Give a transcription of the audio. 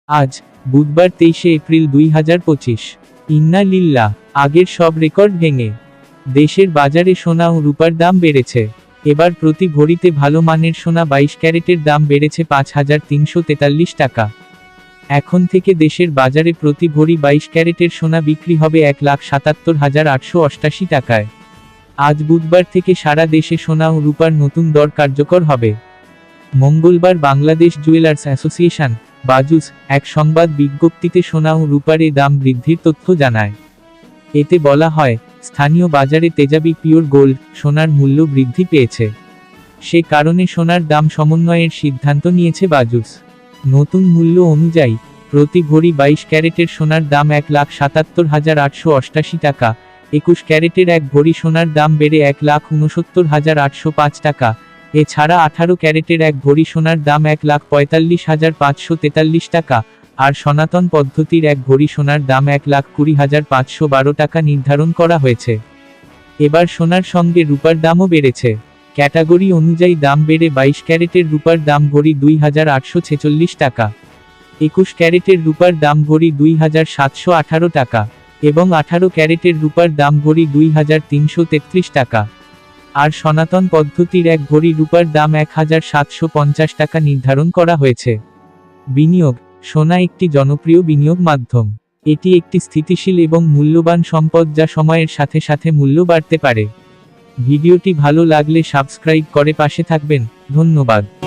আজ বুধবার 23 এপ্রিল 2025। ইন্না লিল্লাহ। আগের সব রেকর্ড ভেঙে দেশের বাজারে সোনা ও রূপার দাম বেড়েছে। এবার প্রতি ভরিতে ভালো মানের সোনা 22 ক্যারেটের দাম বেড়েছে 5,343 টাকা। এখন থেকে দেশের বাজারে প্রতি ভরি 22 ক্যারেটের সোনা বিক্রি হবে 1,77,888 টাকায়। আজ বুধবার থেকে সারা দেশে সোনা ও রূপার নতুন দর কার্যকর হবে। মঙ্গলবার বাংলাদেশ জুয়েলার্স অ্যাসোসিয়েশন বাজুস এক সংবাদ বিজ্ঞপ্তিতে সোনা ও রূপার দাম বৃদ্ধির তথ্য জানায়। এতে বলা হয়, স্থানীয় বাজারে তেজাবি পিওর গোল্ড সোনার মূল্য বৃদ্ধি পেয়েছে। সে কারণে সোনার দাম সমন্বয়ের সিদ্ধান্ত নিয়েছে বাজুস। নতুন মূল্য অনুযায়ী প্রতি ভরি 22 ক্যারেটের সোনার দাম 1,77,888 টাকা, 21 ক্যারেটের এক ভরি সোনার দাম বেড়ে 1,69,805 টাকা। এছাড়া 18 ক্যারেটের এক ভরি সোনার দাম 1,45,543 টাকা, আর সনাতন পদ্ধতির এক ভরি সোনার দাম 1,20,512 টাকা নির্ধারণ করা হয়েছে। এবার সোনার সঙ্গে রূপার দামও বেড়েছে। ক্যাটাগরি অনুযায়ী দাম বেড়ে 22 ক্যারেটের রূপার দাম ভরি 2,846 টাকা, 21 ক্যারেটের রূপার দাম ভরি 2,718 টাকা এবং 18 ক্যারেটের রূপার দাম ভরি 2,333 টাকা। আর সনাতন পদ্ধতির এক ভরি রূপার দাম 1,750 টাকা নির্ধারণ করা হয়েছে। বিনিয়োগ। সোনা একটি জনপ্রিয় বিনিয়োগ মাধ্যম। এটি একটি স্থিতিশীল এবং মূল্যবান সম্পদ যা সময়ের সাথে সাথে মূল্য বাড়তে পারে। ভিডিওটি ভালো লাগলে সাবস্ক্রাইব করে পাশে থাকবেন। ধন্যবাদ।